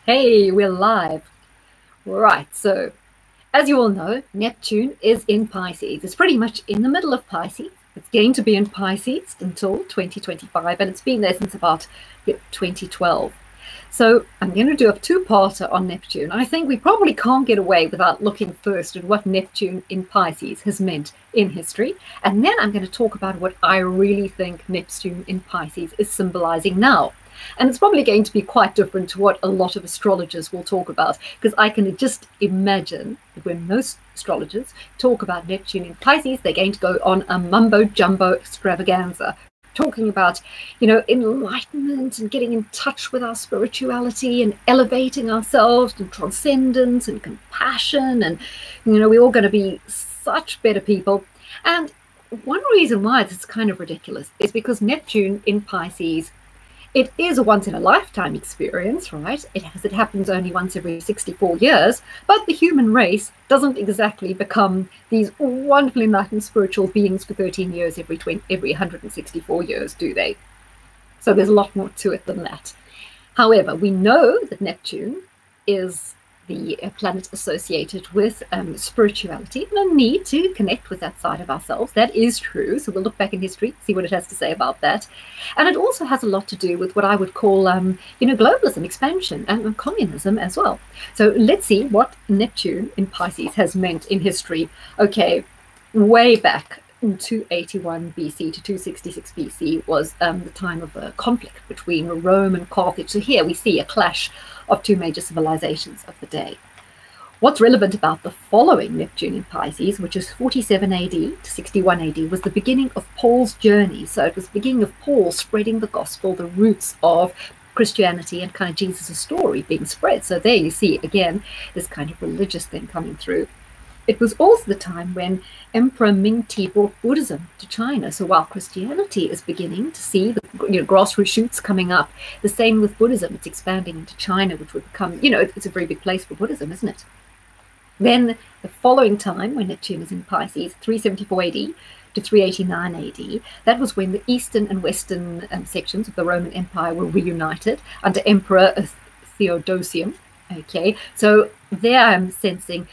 Hey, we're live. Right, so as you all know, Neptune is in Pisces. It's pretty much in the middle of Pisces. It's going to be in Pisces until 2025, and it's been there since about 2012. So I'm going to do a two-parter on Neptune. I think we probably can't get away without looking first at what Neptune in Pisces has meant in history. And then I'm going to talk about what I really think Neptune in Pisces is symbolizing now. And it's probably going to be quite different to what a lot of astrologers will talk about, because I can just imagine that when most astrologers talk about Neptune in Pisces, they're going to go on a mumbo-jumbo extravaganza, talking about, enlightenment and getting in touch with our spirituality and elevating ourselves and transcendence and compassion. And, we're all going to be such better people. And one reason why this is kind of ridiculous is because Neptune in Pisces, it is a once-in-a-lifetime experience, right? It happens only once every 64 years, but the human race doesn't exactly become these wonderfully enlightened spiritual beings for 13 years every 164 years, do they? So there's a lot more to it than that. However, we know that Neptune is the planet associated with spirituality and a need to connect with that side of ourselves. That is true. So we'll look back in history, see what it has to say about that. And it also has a lot to do with what I would call, globalism, expansion, and communism as well. So let's see what Neptune in Pisces has meant in history. Okay, way back in 281 BC to 266 BC was the time of a conflict between Rome and Carthage. So here we see a clash of two major civilizations of the day. What's relevant about the following Neptune in Pisces, which is 47 AD to 61 AD, was the beginning of Paul's journey. So it was the beginning of Paul spreading the gospel, the roots of Christianity and kind of Jesus' story being spread. So there you see, again, this kind of religious thing coming through. It was also the time when Emperor Ming-Ti brought Buddhism to China. So while Christianity is beginning to see the grassroots shoots coming up, the same with Buddhism. It's expanding into China, which would become, it's a very big place for Buddhism, isn't it? Then the following time, when Neptune is in Pisces, 374 AD to 389 AD, that was when the eastern and western sections of the Roman Empire were reunited under Emperor Theodosium. Okay, so there I'm sensing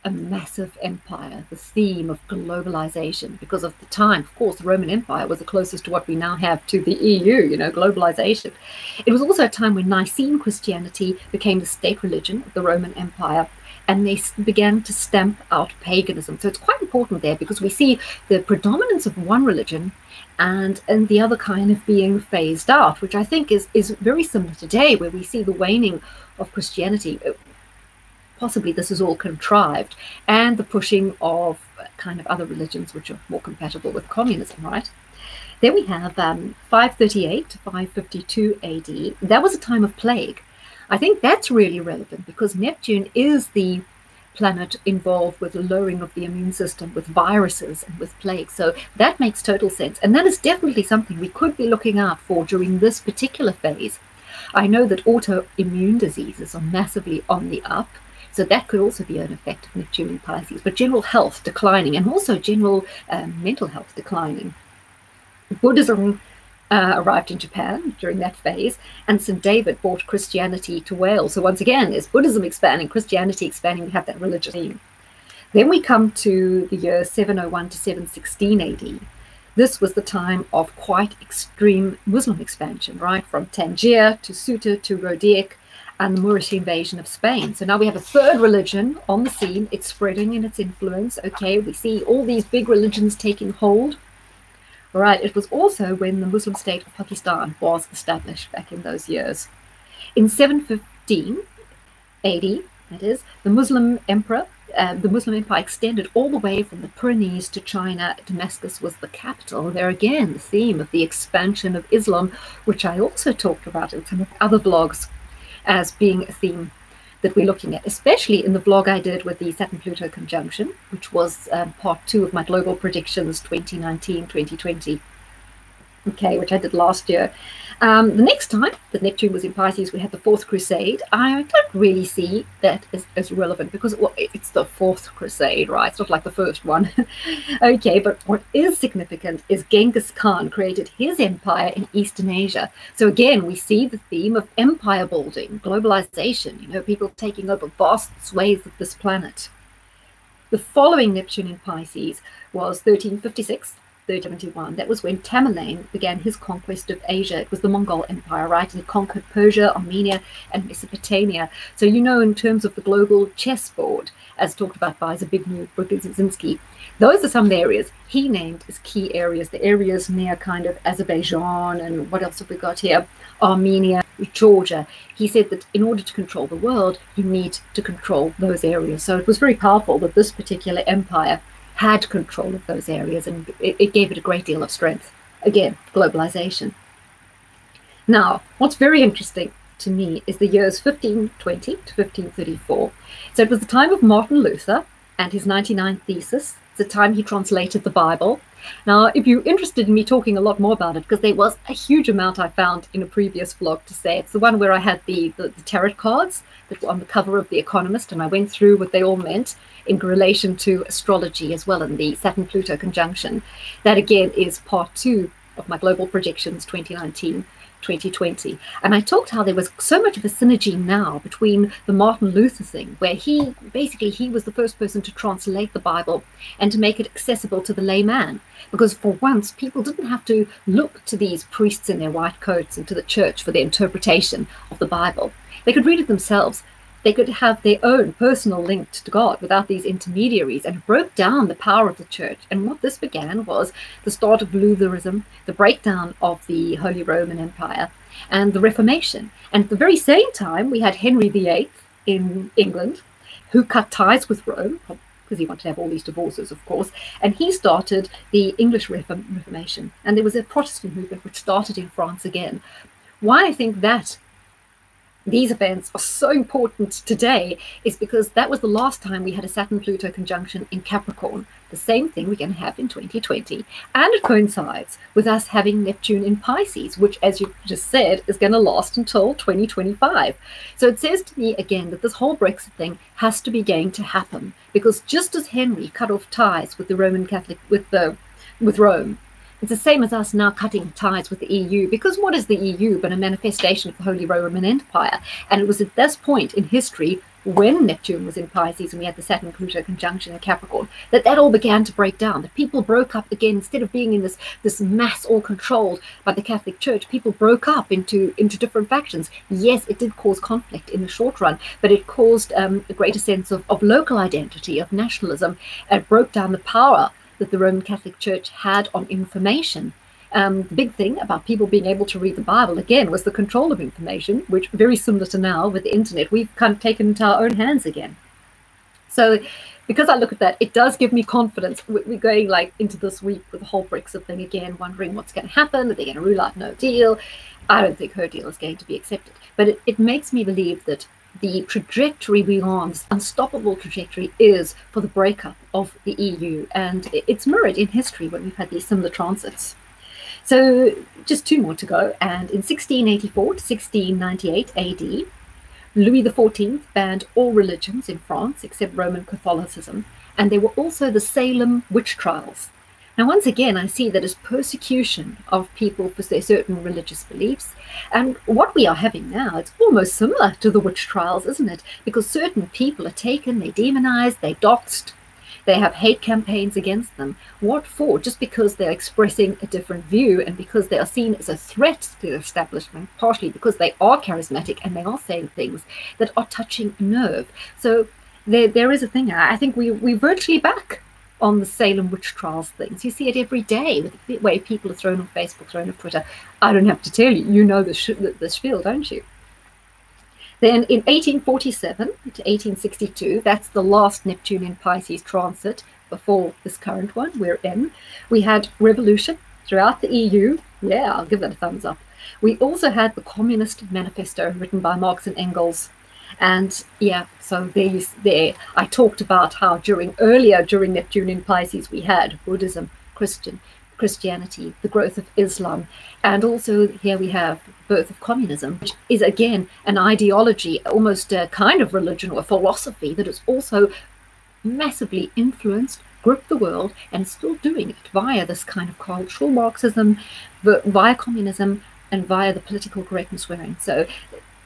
a massive empire, the theme of globalization, because of the time, of course, the Roman Empire was the closest to what we now have to the EU, globalization. It was also a time when Nicene Christianity became the state religion of the Roman Empire, and they began to stamp out paganism. So it's quite important there, because we see the predominance of one religion and the other kind of being phased out, which I think is very similar today, where we see the waning of Christianity. Possibly this is all contrived, and the pushing of kind of other religions which are more compatible with communism, right? Then we have 538 to 552 AD. That was a time of plague. I think that's really relevant because Neptune is the planet involved with the lowering of the immune system, with viruses and with plague. So that makes total sense. And that is definitely something we could be looking out for during this particular phase. I know that autoimmune diseases are massively on the up. So that could also be an effect of Neptune in Pisces, but general health declining, and also general mental health declining. Buddhism arrived in Japan during that phase, and St. David brought Christianity to Wales. So once again, there's Buddhism expanding, Christianity expanding, we have that religious theme. Then we come to the year 701 to 716 AD. This was the time of quite extreme Muslim expansion, right? From Tangier to Ceuta to Rodic, and the Moorish invasion of Spain. So now we have a third religion on the scene. It's spreading in its influence. Okay, we see all these big religions taking hold. All right, it was also when the Muslim state of Pakistan was established back in those years. In 715 AD, that is, the Muslim Empire extended all the way from the Pyrenees to China. Damascus was the capital. There again, the theme of the expansion of Islam, which I also talked about in some of the other vlogs, as being a theme that we're looking at, especially in the vlog I did with the Saturn-Pluto conjunction, which was part 2 of my global predictions 2019-2020, okay, which I did last year. The next time that Neptune was in Pisces, we had the Fourth Crusade. I don't really see that as relevant because, well, it's the Fourth Crusade, right? It's not like the first one. Okay, but what is significant is Genghis Khan created his empire in Eastern Asia. So again, we see the theme of empire building, globalization, you know, people taking over vast swathes of this planet. The following Neptune in Pisces was 1356. 1371. That was when Tamerlane began his conquest of Asia. It was the Mongol Empire, right? And he conquered Persia, Armenia, and Mesopotamia. So, you know, in terms of the global chessboard, as talked about by Zbigniew Brzezinski, those are some of the areas he named as key areas, the areas near kind of Azerbaijan, and what else have we got here? Armenia, Georgia. He said that in order to control the world, you need to control those areas. So it was very powerful that this particular empire had control of those areas, and it gave it a great deal of strength. Again, globalization. Now, what's very interesting to me is the years 1520 to 1534. So it was the time of Martin Luther and his 99 Thesis. It's the time he translated the Bible. Now, if you're interested in me talking a lot more about it, because there was a huge amount I found in a previous vlog to say. It's the one where I had the tarot cards that were on the cover of The Economist, and I went through what they all meant in relation to astrology as well, and the Saturn-Pluto conjunction. That again is part 2 of my Global Projections 2019-2020. And I talked how there was so much of a synergy now between the Martin Luther thing, where he was the first person to translate the Bible and to make it accessible to the layman. Because for once, people didn't have to look to these priests in their white coats and to the church for their interpretation of the Bible. They could read it themselves. They could have their own personal link to God without these intermediaries, and broke down the power of the church. And what this began was the start of Lutheranism, the breakdown of the Holy Roman Empire, and the Reformation. And at the very same time, we had Henry VIII in England, who cut ties with Rome, because he wanted to have all these divorces, of course, and he started the English Reformation. And there was a Protestant movement which started in France again. Why I think that these events are so important today is because that was the last time we had a Saturn-Pluto conjunction in Capricorn. The same thing we're going to have in 2020. And it coincides with us having Neptune in Pisces, which, as you just said, is going to last until 2025. So it says to me again that this whole Brexit thing has to be going to happen, because just as Henry cut off ties with the Roman Catholic, with Rome, it's the same as us now cutting ties with the EU, because what is the EU but a manifestation of the Holy Roman Empire? And it was at this point in history, when Neptune was in Pisces and we had the Saturn-Pluto conjunction in Capricorn, that all began to break down. That people broke up again. Instead of being in this mass all controlled by the Catholic Church, people broke up into different factions. Yes, it did cause conflict in the short run, but it caused a greater sense of local identity, of nationalism. It broke down the power that the Roman Catholic Church had on information. The big thing about people being able to read the Bible, again, was the control of information, which very similar to now with the internet, we've kind of taken into our own hands again. So because I look at that, it does give me confidence. We're going like into this week with the whole Brexit thing again, wondering what's going to happen. Are they going to rule out no deal? I don't think her deal is going to be accepted. But it makes me believe that the trajectory we're on, this unstoppable trajectory, is for the breakup of the EU. And it's mirrored in history when we've had these similar transits. So just 2 more to go. And in 1684 to 1698 AD, Louis XIV banned all religions in France except Roman Catholicism. And there were also the Salem witch trials. Now, once again, I see that as persecution of people for their certain religious beliefs. And what we are having now, it's almost similar to the witch trials, isn't it? Because certain people are taken, they're demonized, they're doxed, they have hate campaigns against them. What for? Just because they're expressing a different view and because they are seen as a threat to the establishment, partially because they are charismatic and they are saying things that are touching a nerve. So there is a thing. I think we're virtually back on the Salem witch trials things. You see it every day with the way people are thrown on Facebook, thrown on Twitter. I don't have to tell you, you know the spiel, don't you? Then in 1847 to 1862, that's the last Neptune in Pisces transit before this current one we're in, we had revolution throughout the EU. Yeah, I'll give that a thumbs up. We also had the Communist Manifesto written by Marx and Engels. And yeah, so there I talked about how earlier during Neptune in Pisces we had Buddhism, Christian, Christianity, the growth of Islam, and also here we have birth of communism, which is again an ideology, almost a kind of religion or a philosophy that has also massively influenced, gripped the world, and still doing it via this kind of cultural Marxism, via communism, and via the political correctness we're in. So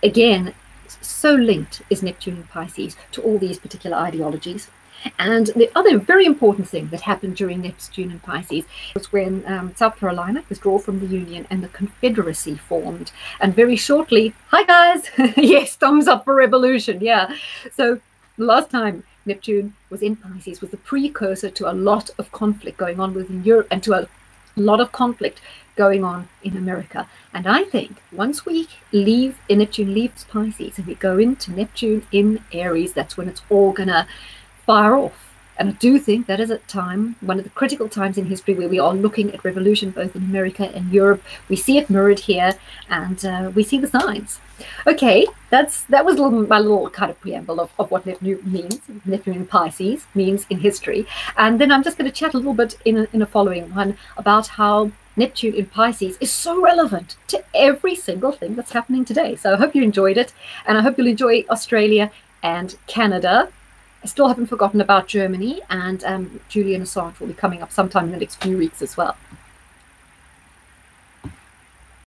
again, so linked is Neptune in Pisces to all these particular ideologies. And the other very important thing that happened during Neptune in Pisces was when South Carolina withdrew from the Union and the Confederacy formed. And very shortly, hi guys, yes, thumbs up for revolution, yeah. So the last time Neptune was in Pisces was the precursor to a lot of conflict going on within Europe and to a lot of conflict going on in America. And I think once we Neptune leaves Pisces and we go into Neptune in Aries, that's when it's all gonna fire off. And I do think that is a time, one of the critical times in history, where we are looking at revolution both in America and Europe. We see it mirrored here, and we see the signs. Okay, that was my little kind of preamble of what Neptune means, Neptune in Pisces means in history. And then I'm just going to chat a little bit in a following one about how Neptune in Pisces is so relevant to every single thing that's happening today. So I hope you enjoyed it, and I hope you'll enjoy Australia and Canada. I still haven't forgotten about Germany, and Julian Assange will be coming up sometime in the next few weeks as well.